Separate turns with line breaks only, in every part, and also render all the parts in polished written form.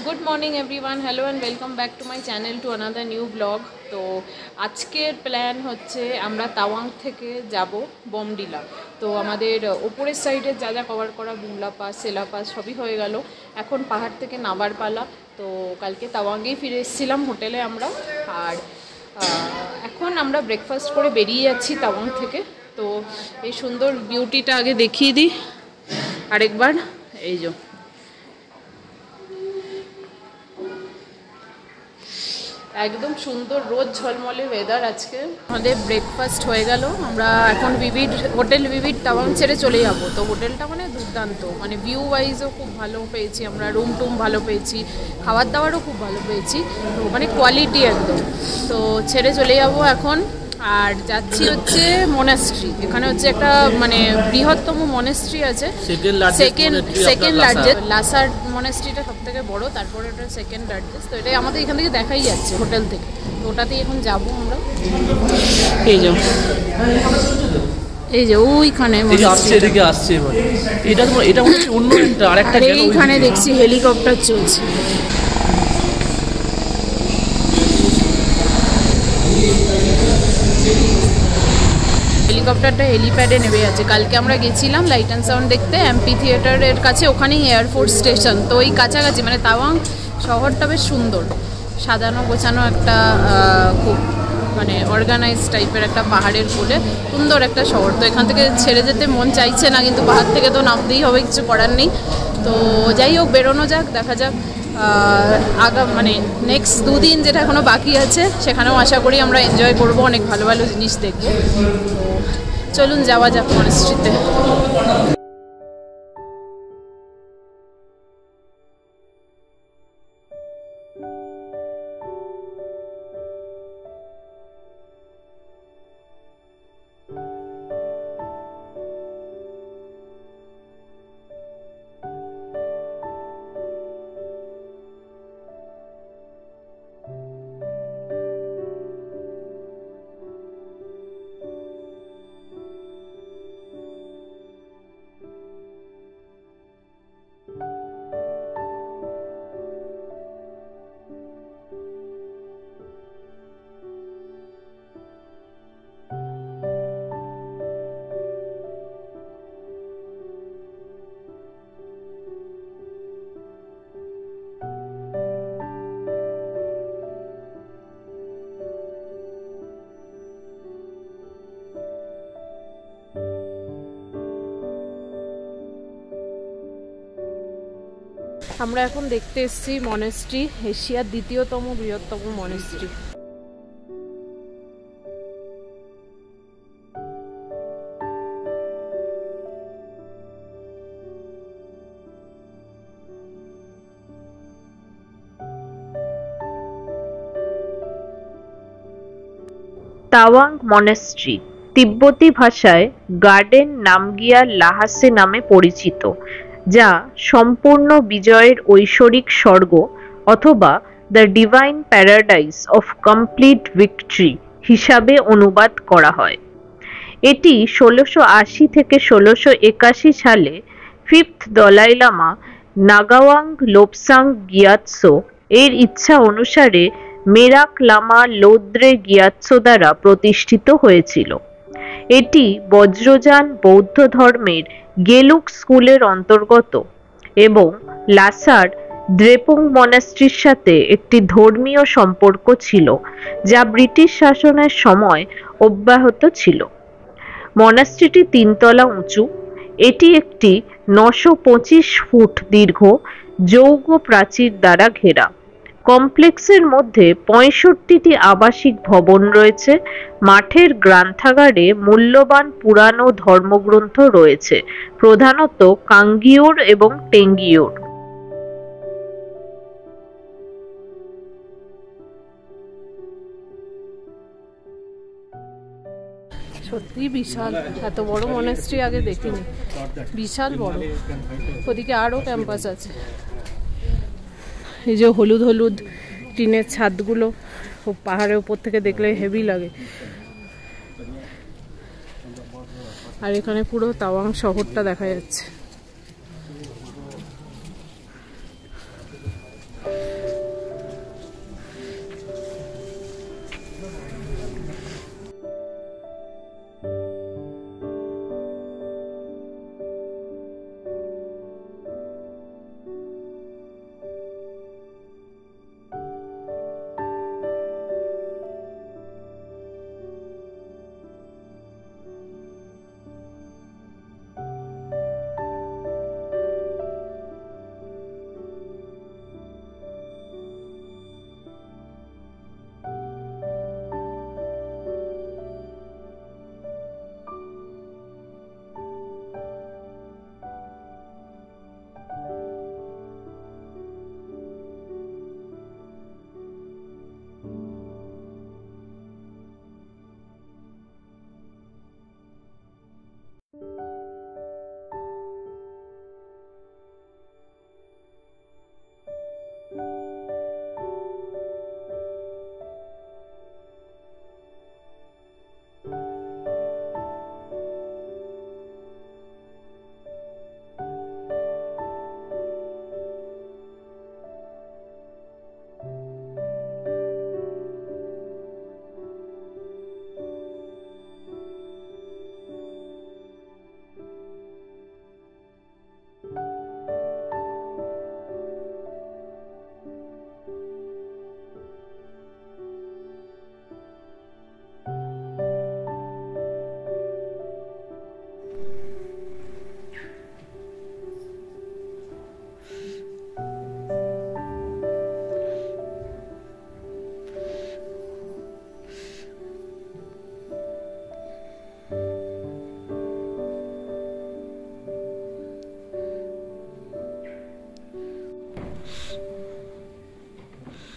Good morning everyone, hello and welcome back to my channel to another new blog. तो आजकेर plan होच्छे आमरा तावांग थेके जाबो बमडिला। तो आमादेर ओपरेर साइडे जा जा कवर करा बुमला पास सेला पास सबई हये गेलो, एखन पाहाड़ थेके नामार पाला। तो कालके तावांगेई फिरे एसेछिलाम होटेले आमरा, आर एखन आमरा ब्रेकफास्ट करे बेरिये जाচ্ছি तावांग थेके। तो এই সুন্দর বিউটিটা আগে দেখিয়ে দিই আরেকবার। এই যে एकदम सुंदर रोज झलमले वेदार। आज के ब्रेकफास्ट हो गल, विविड होटेल विविड तावांग छेड़े चले যাব। तो होटेलটা মানে দুর্দান্ত, মানে ভিউ ওয়াইজও খুব ভালো পেয়েছি আমরা, রুম টুম ভালো পেয়েছি, খাবার দাবারও খুব ভালো পেয়েছি, তো মানে কোয়ালিটি একদম। তো ছেড়ে চলে যাব এখন, আর যাচ্ছি হচ্ছে মনাস্ট্রি। এখানে হচ্ছে একটা মানে বৃহত্তম মনাস্ট্রি আছে, সেকেন্ড লার্জেস্ট। লাসার মনাস্ট্রিটা সব থেকে বড়, তারপরে ওটা সেকেন্ড লার্জেস্ট। তো এটাই আমাদের এখান থেকে দেখাই যাচ্ছে হোটেল থেকে, তো ওটাতেই এখন যাবো আমরা। এই যে এই যে ওইখানে এইখানে দেখছি হেলিকপ্টার চলছে। হেলিকপ্টারটা হেলিপ্যাডে নেমে আছে। কালকে আমরা গেছিলাম লাইট অ্যান্ড সাউন্ড দেখতে এমপি থিয়েটারের কাছে, ওখানেই এয়ারফোর্স স্টেশন। তো ওই কাছাকাছি, মানে তাওয়াং শহরটা বেশ সুন্দর, সাজানো গোছানো একটা খুব মানে অর্গানাইজ টাইপের একটা পাহাড়ের কোলে সুন্দর একটা শহর। তো এখান থেকে ছেড়ে যেতে মন চাইছে না, কিন্তু পাহাড় থেকে তো নামতেই হবে, কিছু করার নেই। তো যাই হোক, বেরোনো যাক, দেখা যাক মানে নেক্সট দুদিন যেটা এখনও বাকি আছে সেখানেও আশা করি আমরা এনজয় করব, অনেক ভালো ভালো জিনিস দেখব। তো চলুন যাওয়া যাক মনাস্ট্রিতে। আমরা এখন দেখতে এসেছি মনাস্ট্রি, এশিয়ার দ্বিতীয়তম বৃহত্তম মনাস্ট্রি।
তাওয়াং মনাস্ট্রি তিব্বতী ভাষায় গার্ডেন নামগিয়া লাহাসে নামে পরিচিত, যা সম্পূর্ণ বিজয়ের ঐশ্বরিক স্বর্গ অথবা the divine paradise of complete victory হিসাবে অনুবাদ করা হয়। এটি 1680 থেকে 1681 সালে ফিফথ দলাই লামা নাগাওয়াং লোপসাং গিয়াৎসো এর ইচ্ছা অনুসারে মেরাক লামা লোদ্রে গিয়াৎসো দ্বারা প্রতিষ্ঠিত হয়েছিল। এটি বজ্রযান বৌদ্ধ ধর্মের গেলুক স্কুলের অন্তর্গত এবং লাসার দ্রেপুং মনাস্ট্রির সাথে একটি ধর্মীয় সম্পর্ক ছিল, যা ব্রিটিশ শাসনের সময় অব্যাহত ছিল। মনাস্ট্রিটি 3 তলা উঁচু। এটি একটি 925 ফুট দীর্ঘ যৌগ প্রাচীর দ্বারা ঘেরা। কমপ্লেক্সের মধ্যে 65টি আবাসিক ভবন রয়েছে। মাঠের গ্রন্থাগারে মূল্যবান পুরানো ধর্মগ্রন্থ রয়েছে, প্রধানত কাঙ্গিয়ুর এবং টেঙ্গিয়ুর।
সত্যি বিশাল, এত বড় মনাস্ট্রি আগে দেখিনি, বিশাল বড়। ওদিকে আরও ক্যাম্পাস আছে। এই যে হলুদ হলুদ টিনের ছাদগুলো পাহাড়ের উপর থেকে দেখলে হেভি লাগে। আর এখানে পুরো তাওয়াং শহরটা দেখা যাচ্ছে।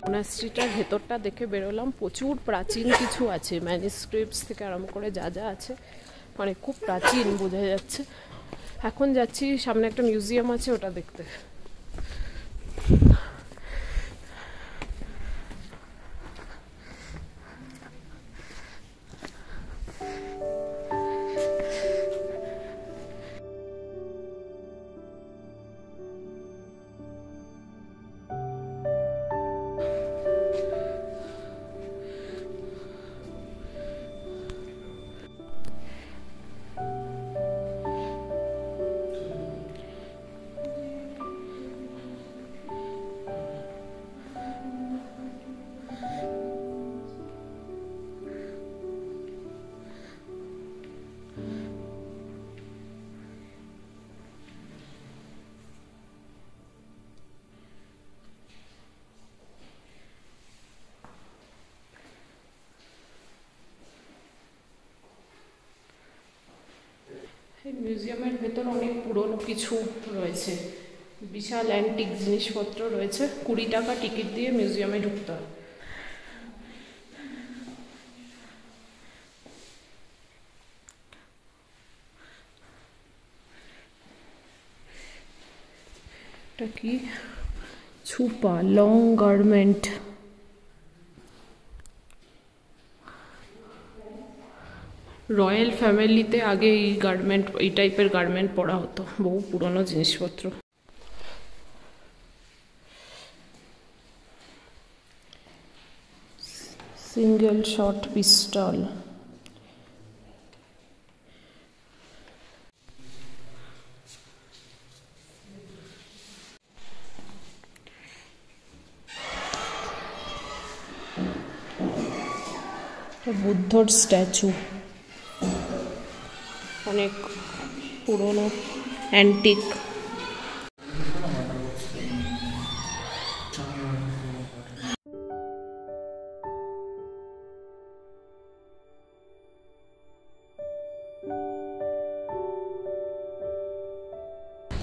মনাস্ট্রিটার ভেতরটা দেখে বেরোলাম, প্রচুর প্রাচীন কিছু আছে, ম্যানুস্ক্রিপ্টস থেকে আরম্ভ করে যা যা আছে মানে খুব প্রাচীন বোঝা যাচ্ছে। এখন যাচ্ছি সামনে একটা মিউজিয়াম আছে ওটা দেখতে। এই মিউজিয়ামের ভেতর অনেক পুরনো কিছু রয়েছে, বিশাল অ্যান্টিক জিনিসপত্র রয়েছে। 20 টাকা টিকিট দিয়ে মিউজিয়ামে ঢুকতে হয়। এটা কি? Chhupa long garment. রয়্যাল ফ্যামিলিতে আগে এই গার্মেন্ট, এই টাইপের গার্মেন্ট পরা হতো। বহু পুরনো জিনিসপত্র। সিঙ্গেল শট পিস্তল। বুদ্ধর স্ট্যাচু, অনেক পুরনো অ্যান্টিক।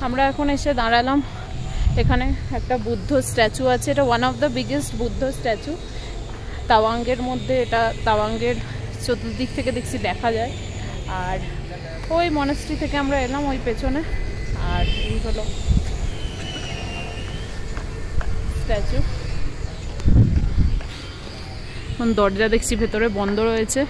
আমরা এখন এসে দাঁড়ালাম এখানে একটা বুদ্ধ স্ট্যাচু আছে। এটা one of the biggest Buddha statue তাওয়াঙ্গের মধ্যে। এটা তাওয়াঙ্গের চতুর্দিক থেকে দেখছি দেখা যায়। আর ওই মনাস্ট্রি থেকে আমরা এলাম ওই পেছনে। আর এই হলো স্ট্যাচু। এখন দরজা দেখছি ভেতরে বন্ধ রয়েছে।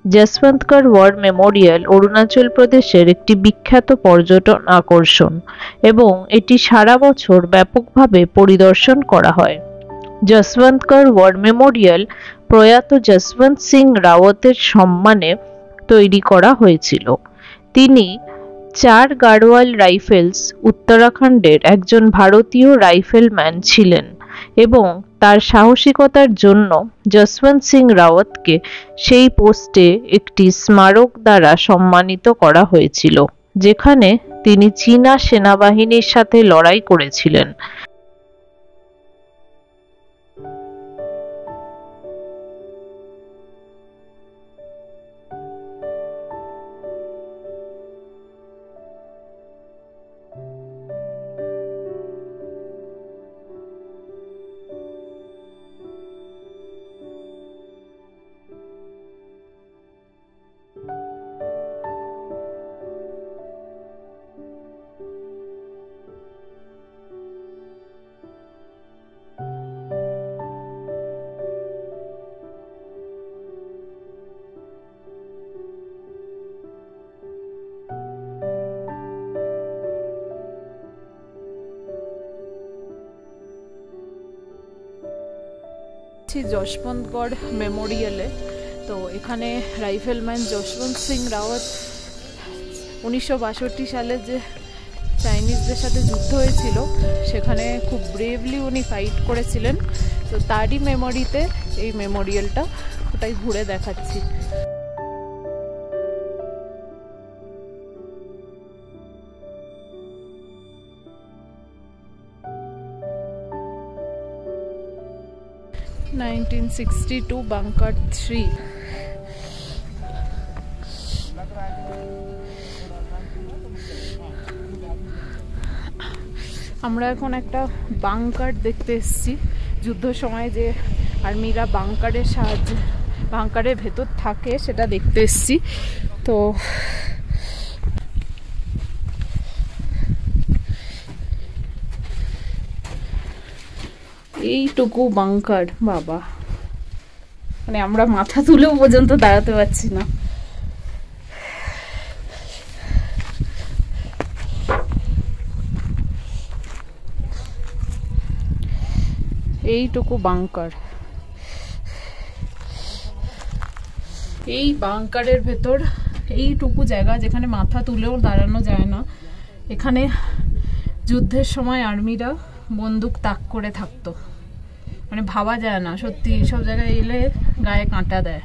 যশবন্তগড় ওয়ার মেমোরিয়াল অরুণাচল প্রদেশের একটি বিখ্যাত পর্যটন আকর্ষণ এবং এটি সারা বছর ব্যাপকভাবে পরিদর্শন করা হয়। যশবন্তগড় ওয়ার মেমোরিয়াল প্রয়াত যশবন্ত সিং রাওয়াতের সম্মানে তৈরি করা হয়েছিল। তিনি 4 গাড়োয়াল রাইফেলস উত্তরাখণ্ডের একজন ভারতীয় রাইফেলম্যান ছিলেন এবং তার সাহসিকতার জন্য যশবন্ত সিং রাওয়াতকে সেই পোস্টে একটি স্মারক দ্বারা সম্মানিত করা হয়েছিল, যেখানে তিনি চীনা সেনাবাহিনীর সাথে লড়াই করেছিলেন।
যশবন্তগড় মেমোরিয়ালে। তো এখানে রাইফেলম্যান যশবন্ত সিং রাওয়াত 1962 সালে যে চাইনিজদের সাথে যুদ্ধ হয়েছিল সেখানে খুব ব্রেভলি উনি ফাইট করেছিলেন। তো তারই মেমোরিতে এই মেমোরিয়ালটা, ওটাই ঘুরে দেখাচ্ছি। বাঙ্কার 3। আমরা এখন একটা বাঙ্কার দেখতে এসেছি, যুদ্ধের সময় যে আর্মিরা বাঙ্কারের ভেতর থাকে সেটা দেখতে এসেছি। তো এইটুকু বাঙ্কার, বাবা, মানে আমরা মাথা তুলেও পর্যন্ত দাঁড়াতে পারছি না। এইটুকু বাঙ্কার, এই বাঙ্কারের ভেতর এইটুকু জায়গা যেখানে মাথা তুলেও দাঁড়ানো যায় না, এখানে যুদ্ধের সময় আর্মিরা বন্দুক তাক করে থাকতো। মানে ভাবা যায় না, সত্যি এইসব জায়গায় এলে গায়ে কাঁটা দেয়।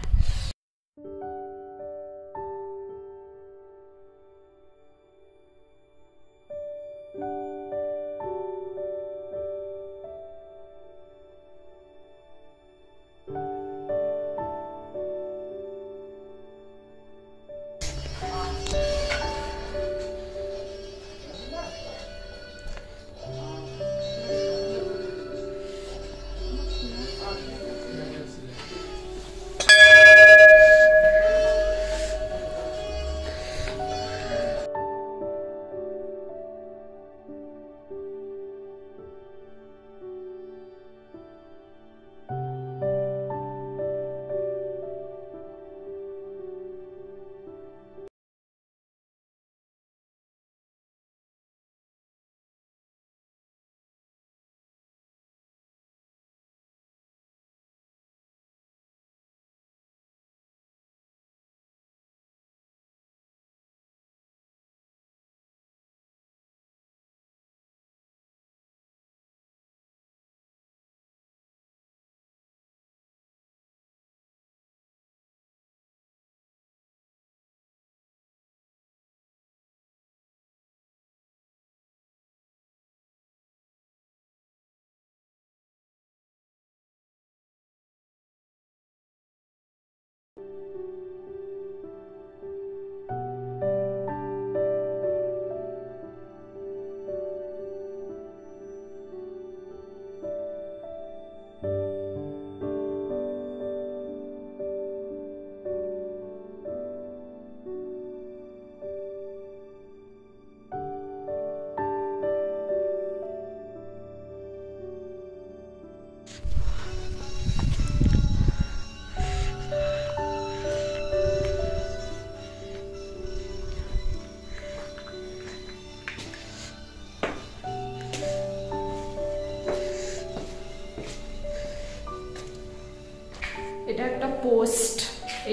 এটা একটা পোস্ট,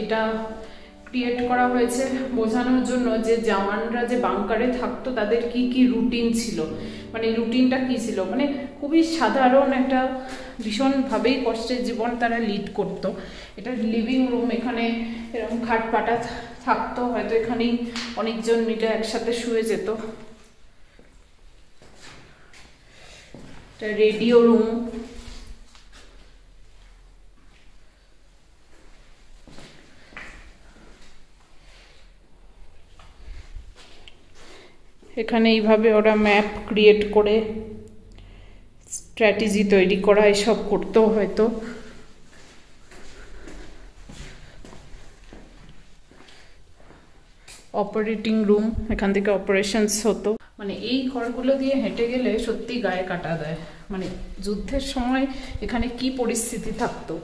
এটা ক্রিয়েট করা হয়েছে বোঝানোর জন্য যে জওয়ানরা যে বাংকারে থাকতো তাদের কি কি রুটিন ছিল, মানে রুটিনটা কি ছিল, মানে খুবই সাধারণ একটা ভীষণভাবেই কষ্টের জীবন তারা লিড করতো। এটা লিভিং রুম, এখানে এরকম খাট পাটা থাকতো, হয়তো এখানেই অনেকজন মিলে একসাথে শুয়ে যেত। এটা রেডিও রুম, এখানে এইভাবে ওরা ম্যাপ ক্রিয়েট করে স্ট্র্যাটেজি তৈরি করা এসব করতেও হয়তো। অপারেটিং রুম, এখান থেকে অপারেশনস হতো। মানে এই ঘরগুলো দিয়ে হেঁটে গেলে সত্যি গায়ে কাটা দেয়, মানে যুদ্ধের সময় এখানে কি পরিস্থিতি থাকতো।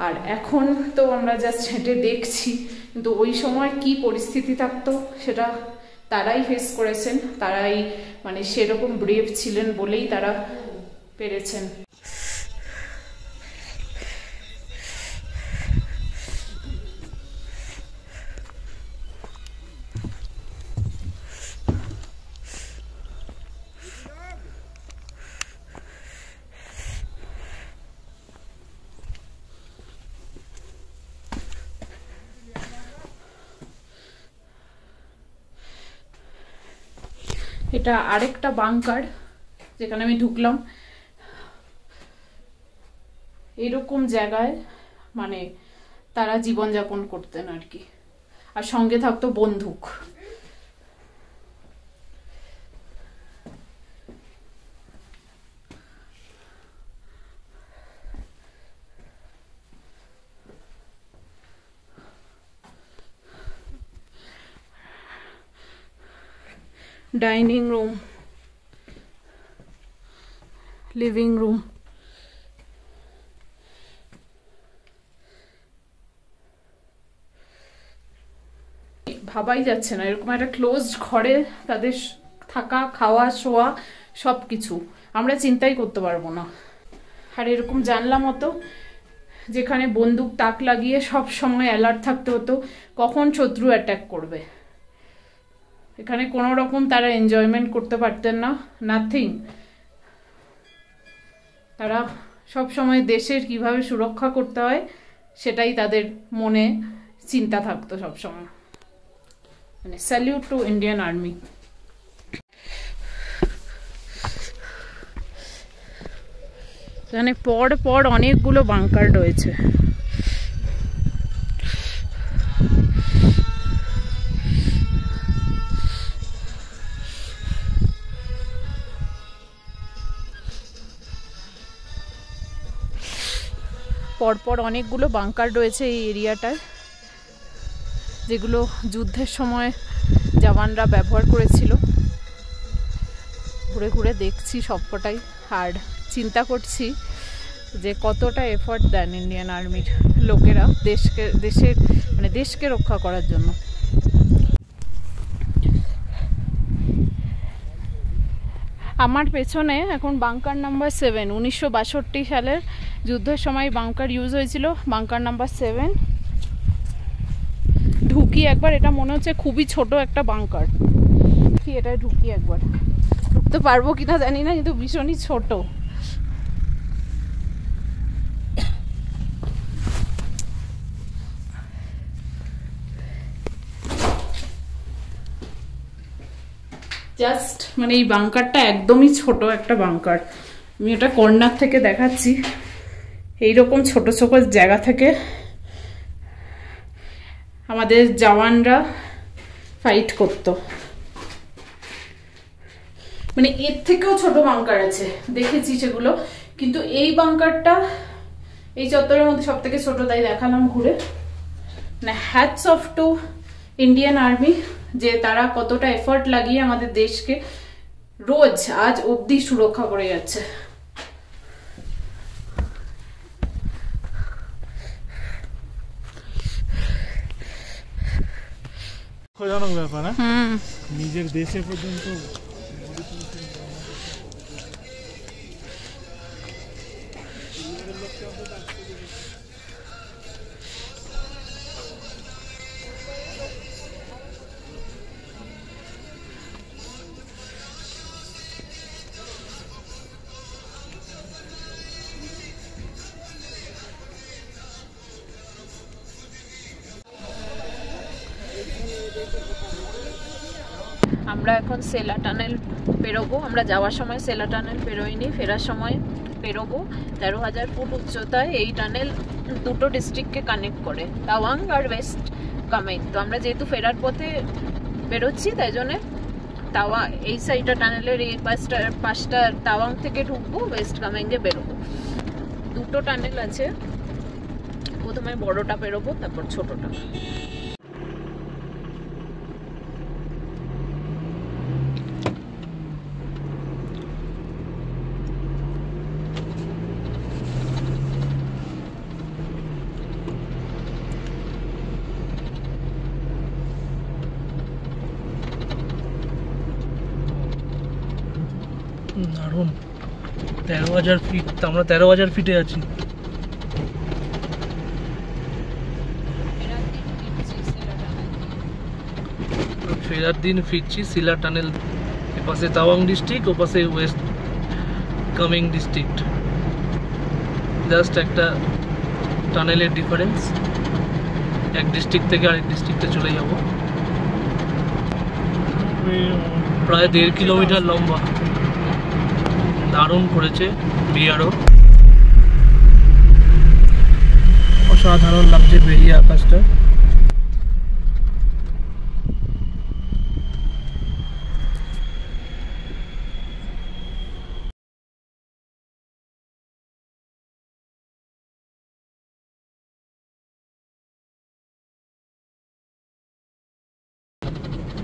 আর এখন তো আমরা জাস্ট হেঁটে দেখছি, কিন্তু ওই সময় কি পরিস্থিতি থাকতো সেটা তারাই ফেস করেছেন, তারাই মানে সেরকম ব্রেভ ছিলেন বলেই তারা পেরেছেন। এটা আরেকটা বাংকার যেখানে আমি ঢুকলাম। এরকম জায়গায় মানে তারা জীবনযাপন করতেন আর কি, আর সঙ্গে থাকতো বন্দুক। ডাইনিং রুম, লিভিং রুম, ভাবাই যাচ্ছে না এরকম একটা ক্লোজড ঘরে তাদের থাকা, খাওয়া, শোয়া সবকিছু আমরা চিন্তাই করতে পারবো না। আর এরকম জানলা মতো যেখানে বন্দুক তাক লাগিয়ে সব সময় অ্যালার্ট থাকতে হতো কখন শত্রু অ্যাটাক করবে। এখানে কোনো রকম তারা এনজয়মেন্ট করতে পারতেন না, নাথিং। তারা সব সময় দেশের কিভাবে সুরক্ষা করতে হয় সেটাই তাদের মনে চিন্তা থাকতো সব সময়। মানে স্যালিউট টু ইন্ডিয়ান আর্মি। এখানে পর পর অনেকগুলো বাংকার রয়েছে। পরপর অনেকগুলো বাংকার রয়েছে এই এরিয়াটায়, যেগুলো যুদ্ধের সময় জওয়ানরা ব্যবহার করেছিল। ঘুরে ঘুরে দেখছি সবকটাই, আর চিন্তা করছি যে কতটা এফর্ট দেন ইন্ডিয়ান আর্মির লোকেরা দেশকে রক্ষা করার জন্য। আমার পেছনে এখন বাংকার নাম্বার 7, 1962 সালের যুদ্ধের সময় বাংকার ইউজ হয়েছিল, বাংকার নাম্বার 7। ঢুকি একবার, এটা মনে হচ্ছে খুবই ছোট একটা বাংকার। কি এটা ঢুকি একবার, ঢুকতে পারবো কিনা জানি না, কিন্তু ভীষণই ছোট। জাস্ট মানে এই বাংকারটা একদমই ছোট একটা বাংকার। আমি এটা কর্নার থেকে দেখাচ্ছি। এইরকম ছোট ছোট জায়গা থেকে আমাদের জওয়ানরা ফাইট করত। মানে এর থেকেও ছোট বাংকার আছে, দেখেছি সেগুলো, কিন্তু এই বাংকারটা এই চত্বরের মধ্যে সব থেকে ছোট, তাই দেখালাম ঘুরে। মানে hats off to Indian army, যে তারা কতটা এফর্ট লাগিয়ে আমাদের দেশকে রোজ আজ অবধি সুরক্ষা করে যাচ্ছে।
দুঃখজনক ব্যাপার, নিজের দেশে পর্যন্ত
আমরা এখন সেলা টানেল পেরোবো। আমরা যাওয়ার সময় সেলা টানেল পেরোইনি, ফেরার সময় পেরোবো। 13,000 ফুট উচ্চতায় এই টানেল দুটো ডিস্ট্রিক্টকে কানেক্ট করে, তাওয়াং আর ওয়েস্ট কামেং। তো আমরা যেহেতু ফেরার পথে বেরোচ্ছি, তাই জন্যে এই সাইডটা টানেলের এই পাশটা তাওয়াং থেকে ঢুকবো, ওয়েস্ট কামেংয়ে বেরোবো। দুটো টানেল আছে, প্রথমে বড়টা পেরোবো, তারপর ছোটটা।
দারুণ। 13,000 ফিট, আমরা 13,000 ফিটে আছি। ফেরার দিন ফিরছি সিলা টানেল, এপাশে তাওয়াং ডিস্ট্রিক্ট, ওপাশে ওয়েস্ট কামেং ডিস্ট্রিক্ট। জাস্ট একটা টানেলের ডিফারেন্স, এক ডিস্ট্রিক্ট থেকে আরেক ডিস্ট্রিক্টে চলে যাব। প্রায় 1.5 কিলোমিটার লম্বা, দারুণ করেছে বিআরও। অসাধারণ লাগছে বেরিয়ে আকাশটা।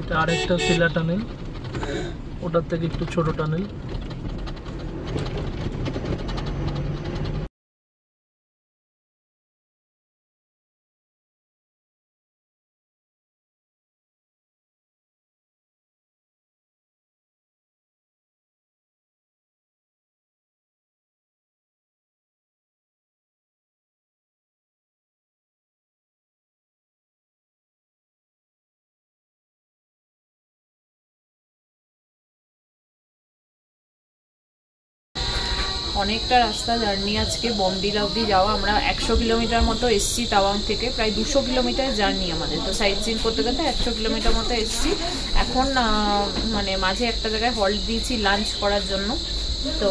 এটা আরেকটা শিলা টানেল, ওটার থেকে একটু ছোট টানেল।
অনেকটা রাস্তা জার্নি আজকে বমডিলা অবধি যাওয়া। আমরা 100 কিলোমিটার মতো এসছি তাওয়াং থেকে, প্রায় 200 কিলোমিটার জার্নি আমাদের। তো সাইট সিন করতে করতে 100 কিলোমিটার মতো এসছি। এখন মানে মাঝে একটা জায়গায় হল্ট দিয়েছি লাঞ্চ করার জন্য। তো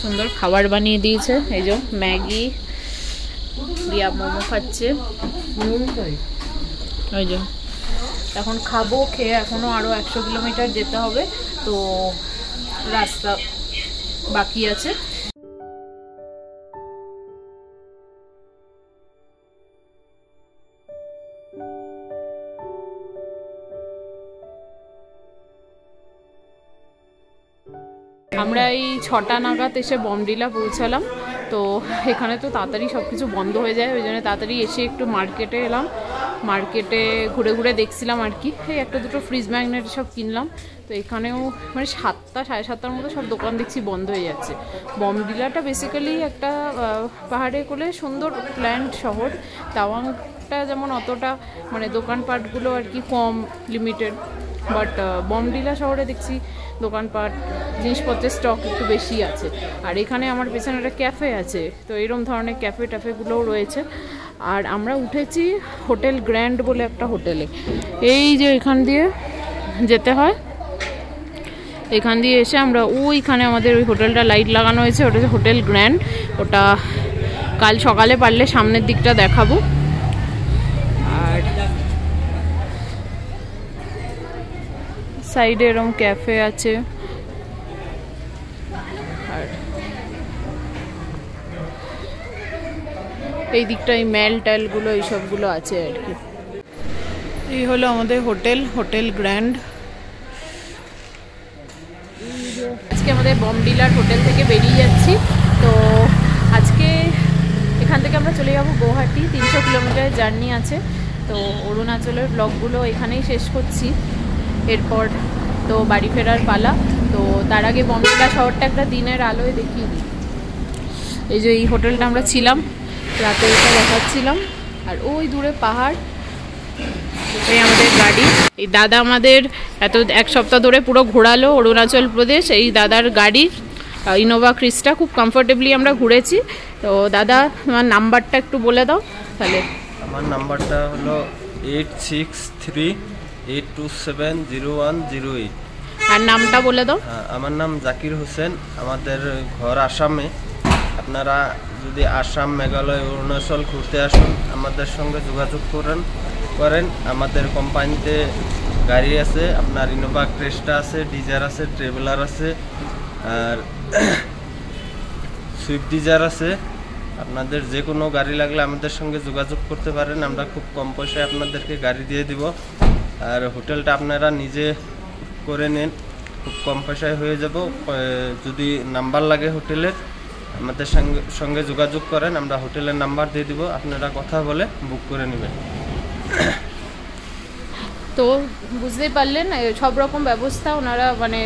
সুন্দর খাবার বানিয়ে দিয়েছে, এই যে ম্যাগি, রিয়া মোমো খাচ্ছে, ওই যে এখন খাবো। খেয়ে এখনও আরও 100 কিলোমিটার যেতে হবে, তো রাস্তা বাকি আছে। আমরা এই 6টা নাগাদ এসে বমডিলা পৌঁছালাম। তো এখানে তো তাড়াতাড়ি সব কিছু বন্ধ হয়ে যায়, ওই জন্য তাড়াতাড়ি এসে একটু মার্কেটে এলাম। মার্কেটে ঘুরে ঘুরে দেখছিলাম আর কি, এই একটা দুটো ফ্রিজ ম্যাগনেট সব কিনলাম। তো এখানেও মানে 7টা সাড়ে 7টার মতো সব দোকান দেখছি বন্ধ হয়ে যাচ্ছে। বমডিলাটা বেসিক্যালি একটা পাহাড়ে কোলে সুন্দর প্ল্যান্ড শহর। তাওয়াংটা যেমন অতটা মানে দোকানপাটগুলো আর কি কম, লিমিটেড, বাট বমডিলা শহরে দেখছি দোকানপাট জিনিসপত্রের স্টক একটু বেশি আছে। আর এখানে আমার পেছনে একটা ক্যাফে আছে, তো এরকম ধরনের ক্যাফে ট্যাফেগুলোও রয়েছে। আর আমরা উঠেছি হোটেল গ্র্যান্ড বলে একটা হোটেলে, এই যে এখান দিয়ে যেতে হয়। এখান দিয়ে এসে আমরা ওইখানে আমাদের ওই হোটেলটা লাইট লাগানো হয়েছে, ওটা হচ্ছে হোটেল গ্র্যান্ড। ওটা কাল সকালে পারলে সামনের দিকটা দেখাবো। আর সাইডে এরকম ক্যাফে আছে, আর এই দিকটায় ম্যাল ট্যালগুলো এইসবগুলো আছে আর কি। এই হলো আমাদের হোটেল গ্র্যান্ড। আজকে আমাদের বমডিলার হোটেল থেকে বেরিয়ে যাচ্ছি। তো আজকে এখান থেকে আমরা চলে যাব গুয়াহাটি, 300 কিলোমিটার জার্নি আছে। তো অরুণাচলের ব্লগগুলো এখানেই শেষ করছি, এরপর তো বাড়ি ফেরার পালা। তো তার আগে বমডিলা শহরটা একটা দিনের আলোয় দেখিয়ে দিই। এই যে এই হোটেলটা আমরা ছিলাম, রাতে এটা দেখাচ্ছিলাম। আর ওই দূরে পাহাড়, এই আমাদের গাড়ি। এই দাদা আমাদের এক সপ্তাহ ধরে পুরো ঘোরালো অরুণাচল প্রদেশ। এই দাদার গাড়ি ইনোভা ক্রিস্টা, খুব কমফোর্টেবলি আমরা ঘুরেছি। তো দাদা আমার নাম্বারটা একটু বলে দাও তাহলে।
আমার নাম্বারটা হলো 8638270108।
আর নামটা বলে দাও।
আমার নাম জাকির হোসেন, আমাদের ঘর আসামে। আপনারা যদি আসাম, মেঘালয়, অরুণাচল ঘুরতে আসুন আমাদের সঙ্গে যোগাযোগ করেন। আমাদের কোম্পানিতে গাড়ি আছে, আপনার ইনোভা ক্রেস্টা আছে, ডিজার আছে, ট্রেভেলার আছে, আর সুইফট ডিজার আছে। আপনাদের যে কোনো গাড়ি লাগলে আমাদের সঙ্গে যোগাযোগ করতে পারেন, আমরা খুব কম পয়সায় আপনাদেরকে গাড়ি দিয়ে দিব। আর হোটেলটা আপনারা নিজে করে নেন, খুব কম পয়সায় হয়ে যাব। যদি নাম্বার লাগে হোটেলের, আমাদের সঙ্গে যোগাযোগ করেন, আমরা হোটেলের নাম্বার দিয়ে দিব, আপনারা কথা বলে বুক করে নেবেন।
তো বুঝতেই পারলেন, সব রকম ব্যবস্থা ওনারা মানে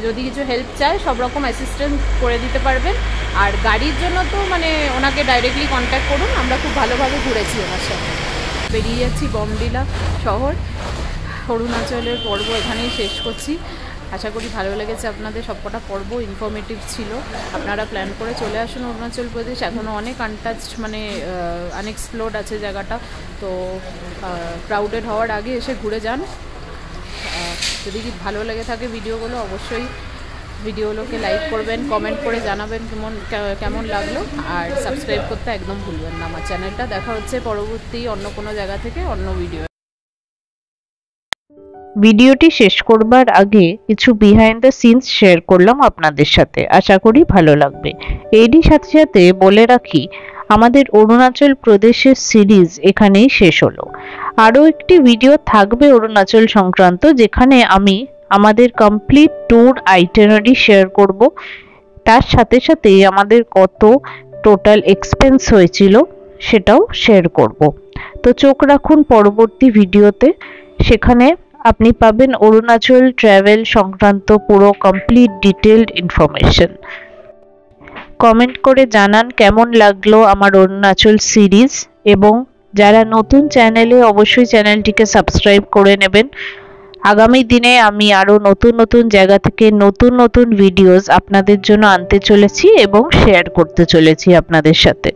যদি কিছু হেল্প চায় সব রকম অ্যাসিস্ট্যান্স করে দিতে পারবেন। আর গাড়ির জন্য তো মানে ওনাকে ডাইরেক্টলি কন্ট্যাক্ট করুন, আমরা খুব ভালোভাবে ঘুরেছি ওনার সাথে। বেরিয়ে যাচ্ছি বমডিলা শহর, অরুণাচলের পর্ব এখানেই শেষ করছি। আশা করি ভালো লেগেছে আপনাদের, সবকটা পর্ব ইনফরমেটিভ ছিল। আপনারা প্ল্যান করে চলে আসুন অরুণাচল প্রদেশ, এখনও অনেক আনটাচড মানে আনএক্সপ্লোর্ড আছে জায়গাটা। তো ক্রাউডেড হওয়ার আগে এসে ঘুরে যান। যদি ভালো লেগে থাকে ভিডিওগুলো অবশ্যই ভিডিওগুলোকে লাইক করবেন, কমেন্ট করে জানাবেন কেমন লাগলো, আর সাবস্ক্রাইব করতে একদম ভুলবেন না আমার চ্যানেলটা। দেখা হচ্ছে পরবর্তী অন্য কোনো জায়গা থেকে অন্য ভিডিও।
ভিডিওটি শেষ করবার আগে কিছু বিহাইন্ড দ্য সিনস শেয়ার করলাম আপনাদের সাথে, আশা করি ভালো লাগবে। এরই সাথে সাথে বলে রাখি, আমাদের অরুণাচল প্রদেশের সিরিজ এখানেই শেষ হলো। আরও একটি ভিডিও থাকবে অরুণাচল সংক্রান্ত, যেখানে আমি আমাদের কমপ্লিট ট্যুর আইটেনারি শেয়ার করব, তার সাথে সাথে আমাদের কত টোটাল এক্সপেন্স হয়েছিল সেটাও শেয়ার করব। তো চোখ রাখুন পরবর্তী ভিডিওতে, সেখানে আপনি পাবেন অরুণাচল ট্রাভেল সংক্রান্ত পুরো কমপ্লিট ডিটেলড ইনফরমেশন। কমেন্ট করে জানান কেমন লাগলো আমার অরুণাচল সিরিজ, এবং যারা নতুন চ্যানেলে অবশ্যই চ্যানেলটিকে সাবস্ক্রাইব করে নেবেন। আগামী দিনে আমি আরও নতুন নতুন জায়গা থেকে নতুন নতুন ভিডিওস আপনাদের জন্য আনতে চলেছি এবং শেয়ার করতে চলেছি আপনাদের সাথে।